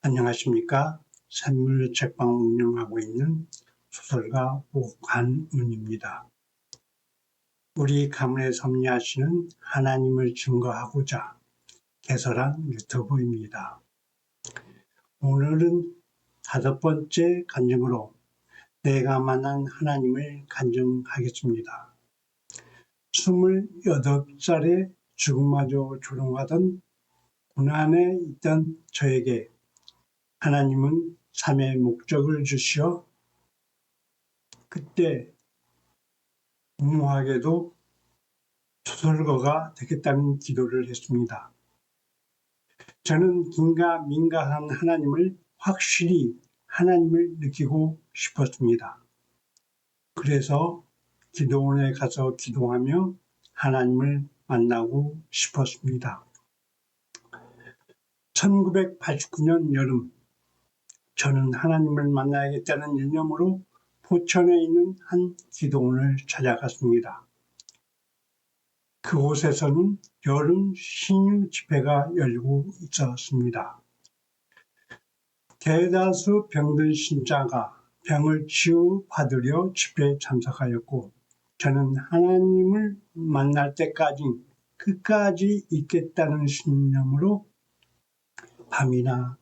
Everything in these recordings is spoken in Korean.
안녕하십니까. 샘물책방 운영하고 있는 소설가 오관운입니다. 우리 가문에 섭리하시는 하나님을 증거하고자 개설한 유튜브입니다. 오늘은 5번째 간증으로 내가 만난 하나님을 간증하겠습니다. 28살에 죽음마저 조롱하던 고난에 있던 저에게 하나님은 삶의 목적을 주시어 그때 무모하게도 소설가가 되겠다는 기도를 했습니다. 저는 긴가민가한 하나님을 확실히 하나님을 느끼고 싶었습니다. 그래서 기도원에 가서 기도하며 하나님을 만나고 싶었습니다. 1989년 여름 저는 하나님을 만나야겠다는 일념으로 포천에 있는 한 기도원을 찾아갔습니다. 그곳에서는 여름 신유 집회가 열리고 있었습니다. 대다수 병든 신자가 병을 치유받으려 집회에 참석하였고 저는 하나님을 만날 때까지 끝까지 있겠다는 신념으로 밤이나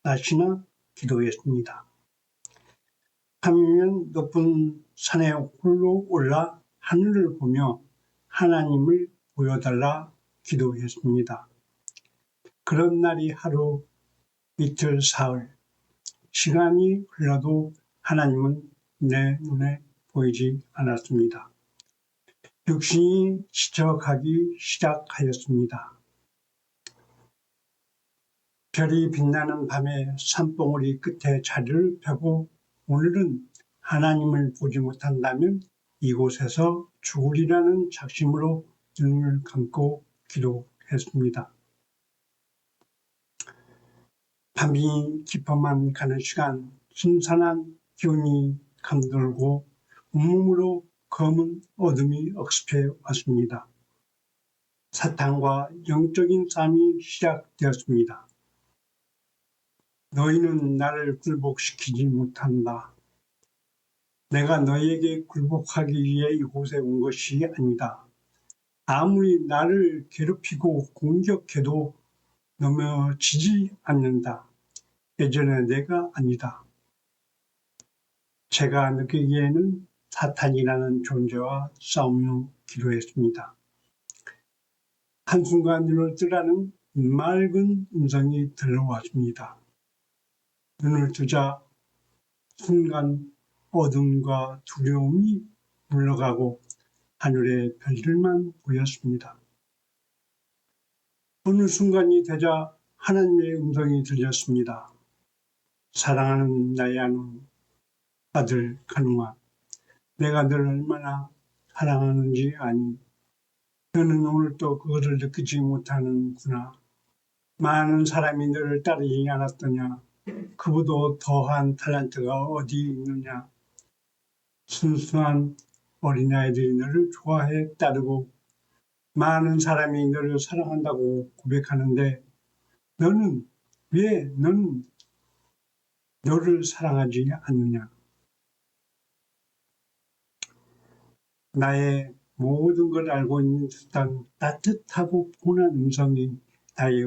낮이나 기도했습니다. 밤이면 높은 산에 홀로 올라 하늘을 보며 하나님을 보여달라 기도했습니다. 그런 날이 하루, 이틀, 사흘, 시간이 흘러도 하나님은 내 눈에 보이지 않았습니다. 육신이 지쳐가기 시작하였습니다. 별이 빛나는 밤에 산봉우리 끝에 자리를 펴고 오늘은 하나님을 보지 못한다면 이곳에서 죽으리라는 작심으로 눈을 감고 기도했습니다. 밤이 깊어만 가는 시간 신선한 기운이 감돌고 온몸으로 검은 어둠이 억습해 왔습니다. 사탄과 영적인 싸움이 시작되었습니다. 너희는 나를 굴복시키지 못한다. 내가 너희에게 굴복하기 위해 이곳에 온 것이 아니다. 아무리 나를 괴롭히고 공격해도 넘어지지 않는다. 예전에 내가 아니다. 제가 느끼기에는 사탄이라는 존재와 싸우며 기도했습니다. 한순간 눈을 뜨라는 맑은 음성이 들려왔습니다. 눈을 뜨자 순간 어둠과 두려움이 물러가고 하늘의 별들만 보였습니다. 어느 순간이 되자 하나님의 음성이 들렸습니다. 사랑하는 나의 아들 간웅아, 내가 너를 얼마나 사랑하는지 아니? 너는 오늘도 그것을 느끼지 못하는구나. 많은 사람이 너를 따르지 않았더냐? 그보다 더한 탤런트가 어디 있느냐? 순수한 어린아이들이 너를 좋아해 따르고 많은 사람이 너를 사랑한다고 고백하는데 너는 왜 너를 사랑하지 않느냐? 나의 모든 걸 알고 있는 듯한 따뜻하고 포근한 음성이 나의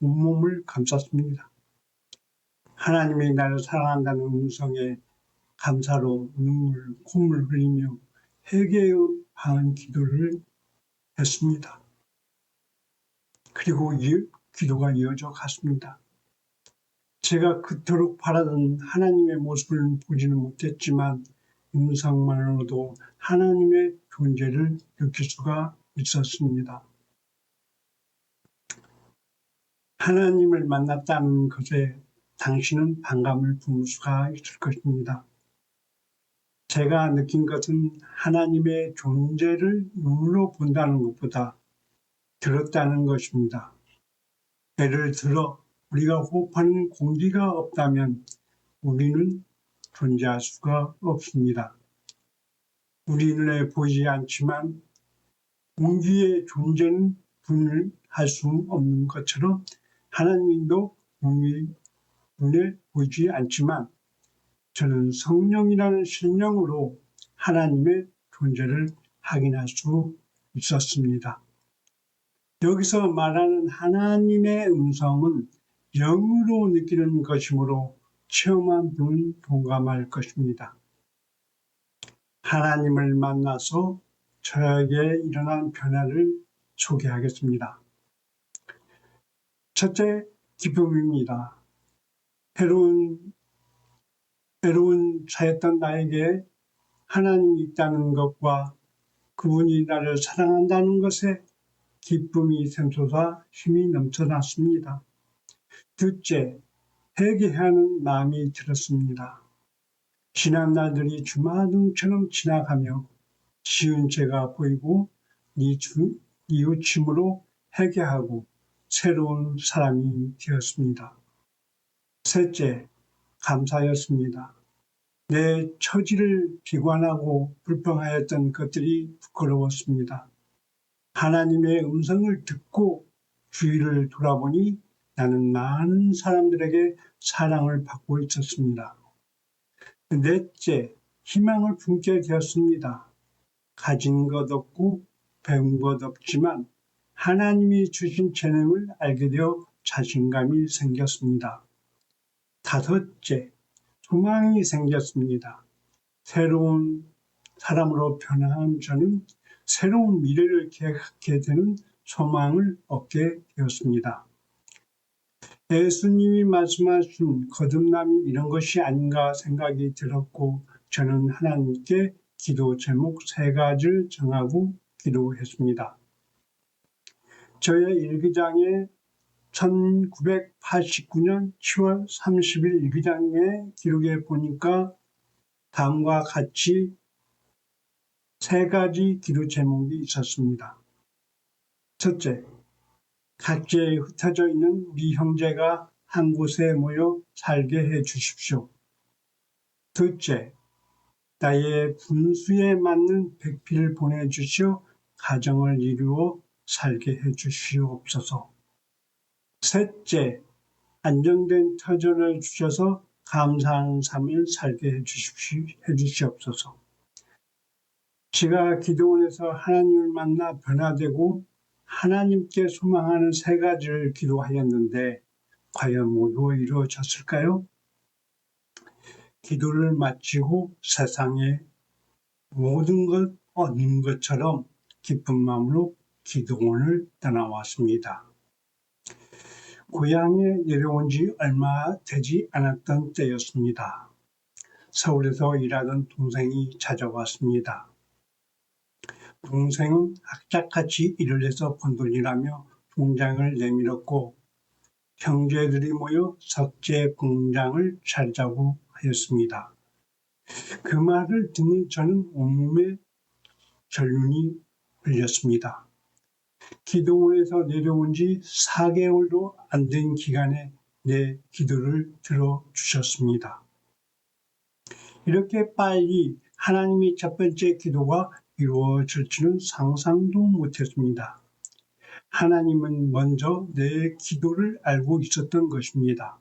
온몸을 감쌌습니다. 하나님이 나를 사랑한다는 음성에 감사로 콧물 흘리며 회개의 방한 기도를 했습니다. 그리고 기도가 이어져 갔습니다. 제가 그토록 바라던 하나님의 모습을 보지는 못했지만 음성만으로도 하나님의 존재를 느낄 수가 있었습니다. 하나님을 만났다는 것에 당신은 반감을 품을 수가 있을 것입니다. 제가 느낀 것은 하나님의 존재를 눈으로 본다는 것보다 들었다는 것입니다. 예를 들어 우리가 호흡하는 공기가 없다면 우리는 존재할 수가 없습니다. 우리 눈에 보이지 않지만 공기의 존재는 분별할 수 없는 것처럼 하나님도 눈에 보이지 않지만 저는 성령이라는 신령으로 하나님의 존재를 확인할 수 있었습니다. 여기서 말하는 하나님의 음성은 영으로 느끼는 것이므로 체험한 분은 동감할 것입니다. 하나님을 만나서 저에게 일어난 변화를 소개하겠습니다. 첫째, 기쁨입니다. 외로운 자였던 나에게 하나님이 있다는 것과 그분이 나를 사랑한다는 것에 기쁨이 샘솟아 힘이 넘쳐났습니다. 둘째, 회개하는 마음이 들었습니다. 지난 날들이 주마등처럼 지나가며 지은 죄가 보이고 뉘우침으로 회개하고 새로운 사람이 되었습니다. 셋째, 감사였습니다. 내 처지를 비관하고 불평하였던 것들이 부끄러웠습니다. 하나님의 음성을 듣고 주위를 돌아보니 나는 많은 사람들에게 사랑을 받고 있었습니다. 넷째, 희망을 품게 되었습니다. 가진 것 없고 배운 것 없지만 하나님이 주신 재능을 알게 되어 자신감이 생겼습니다. 다섯째, 소망이 생겼습니다. 새로운 사람으로 변화한 저는 새로운 미래를 계획하게 되는 소망을 얻게 되었습니다. 예수님이 말씀하신 거듭남이 이런 것이 아닌가 생각이 들었고 저는 하나님께 기도 제목 3가지를 정하고 기도했습니다. 저의 일기장에 1989년 10월 30일 일기장의 기록에 보니까 다음과 같이 3가지 기도 제목이 있었습니다. 첫째, 각지에 흩어져 있는 우리 형제가 한 곳에 모여 살게 해 주십시오. 둘째, 나의 분수에 맞는 백필을 보내주시어 가정을 이루어 살게 해 주시옵소서. 셋째, 안정된 터전을 주셔서 감사하는 삶을 살게 해 주시옵소서. 제가 기도원에서 하나님을 만나 변화되고 하나님께 소망하는 3가지를 기도하였는데 과연 모두 이루어졌을까요? 기도를 마치고 세상에 모든 것 얻는 것처럼 기쁜 마음으로 기도원을 떠나왔습니다. 고향에 내려온 지 얼마 되지 않았던 때였습니다. 서울에서 일하던 동생이 찾아왔습니다. 동생은 악착같이 일을 해서 번 돈이라며 통장을 내밀었고 형제들이 모여 석재 공장을 차리자고 하였습니다. 그 말을 듣는 저는 온몸에 전륜이 흘렸습니다. 기도원에서 내려온 지 4개월도 안 된 기간에 내 기도를 들어주셨습니다. 이렇게 빨리 하나님의 첫 번째 기도가 이루어질 줄은 상상도 못했습니다. 하나님은 먼저 내 기도를 알고 있었던 것입니다.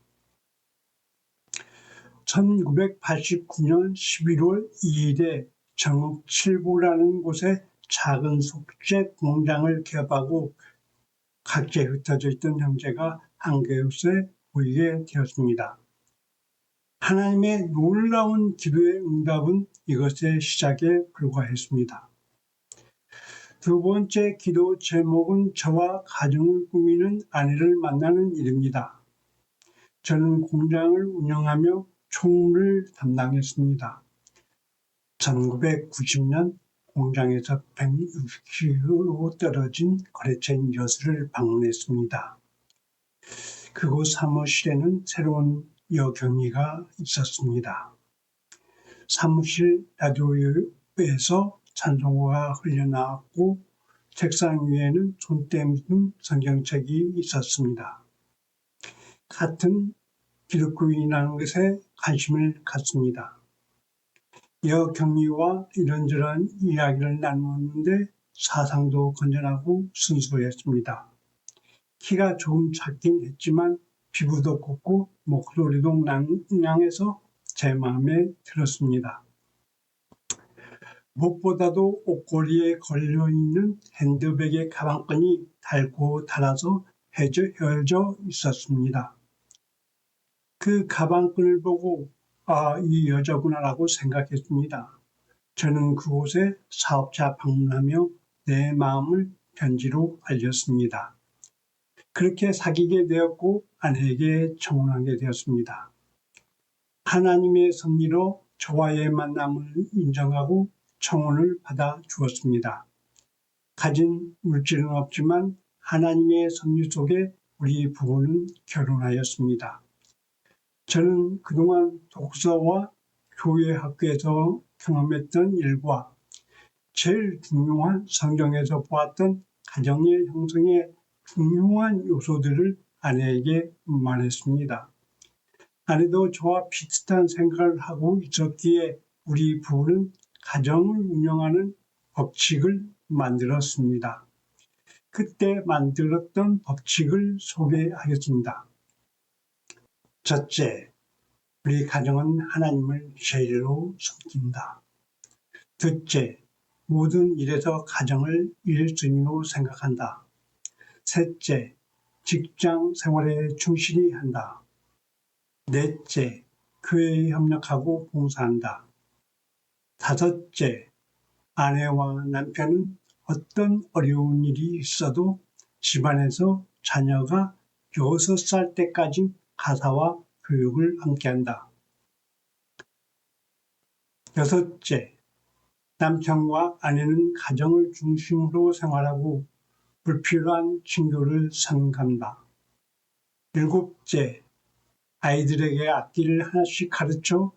1989년 11월 2일에 정읍 7구라는 곳에 작은 속재 공장을 개업하고 각지에 흩어져 있던 형제가 한 곳에 모이게 되었습니다. 하나님의 놀라운 기도의 응답은 이것의 시작에 불과했습니다. 두 번째 기도 제목은 저와 가정을 꾸미는 아내를 만나는 일입니다. 저는 공장을 운영하며 총무를 담당했습니다. 1990년 공장에서 160km 떨어진 거래처인 여수를 방문했습니다. 그곳 사무실에는 새로운 여경위가 있었습니다. 사무실 라디오에서 찬송가가 흘러나왔고 책상 위에는 손때 묻은 성경책이 있었습니다. 같은 기독교인이라는 것에 관심을 갖습니다. 여경위와 이런저런 이야기를 나누었는데 사상도 건전하고 순수했습니다. 키가 조금 작긴 했지만 피부도 곱고 목소리도 낭낭해서 제 마음에 들었습니다. 무엇보다도 옷걸이에 걸려있는 핸드백의 가방끈이 닳고 닳아서 헤어져 있었습니다. 그 가방끈을 보고 이 여자구나라고 생각했습니다. 저는 그곳에 사업자 방문하며 내 마음을 편지로 알렸습니다. 그렇게 사귀게 되었고 아내에게 청혼하게 되었습니다. 하나님의 섭리로 저와의 만남을 인정하고 청혼을 받아 주었습니다. 가진 물질은 없지만 하나님의 섭리 속에 우리 부부는 결혼하였습니다. 저는 그동안 독서와 교회 학교에서 경험했던 일과 제일 중요한 성경에서 보았던 가정의 형성의 중요한 요소들을 아내에게 말했습니다. 아내도 저와 비슷한 생각을 하고 있었기에 우리 부부는 가정을 운영하는 법칙을 만들었습니다. 그때 만들었던 법칙을 소개하겠습니다. 첫째, 우리 가정은 하나님을 제일로 섬긴다. 둘째, 모든 일에서 가정을 1순위로 생각한다. 셋째, 직장 생활에 충실히 한다. 넷째, 교회에 협력하고 봉사한다. 다섯째, 아내와 남편은 어떤 어려운 일이 있어도 집안에서 자녀가 6살 때까지 가사와 교육을 함께한다. 여섯째, 남편과 아내는 가정을 중심으로 생활하고 불필요한 친교를 삼간다. 일곱째, 아이들에게 악기를 하나씩 가르쳐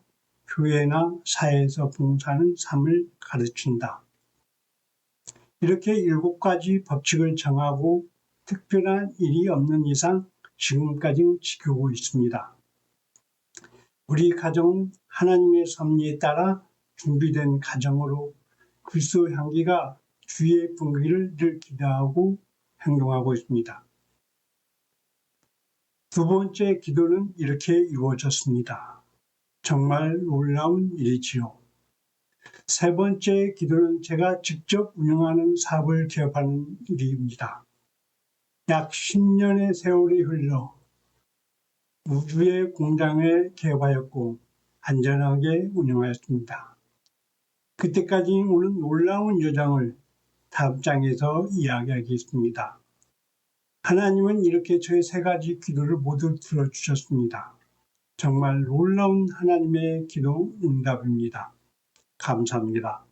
교회나 사회에서 봉사하는 삶을 가르친다. 이렇게 7가지 법칙을 정하고 특별한 일이 없는 이상 지금까지 지키고 있습니다. 우리 가정은 하나님의 섭리에 따라 준비된 가정으로 그리스도 향기가 주의 분기를 늘 기대하고 행동하고 있습니다. 두 번째 기도는 이렇게 이루어졌습니다. 정말 놀라운 일이지요. 세 번째 기도는 제가 직접 운영하는 사업을 개업하는 일입니다. 약 10년의 세월이 흘러 우주의 공장을 개업하였고 안전하게 운영하였습니다. 그때까지 오는 놀라운 여정을 다음 장에서 이야기하겠습니다. 하나님은 이렇게 저의 3가지 기도를 모두 들어주셨습니다. 정말 놀라운 하나님의 기도 응답입니다. 감사합니다.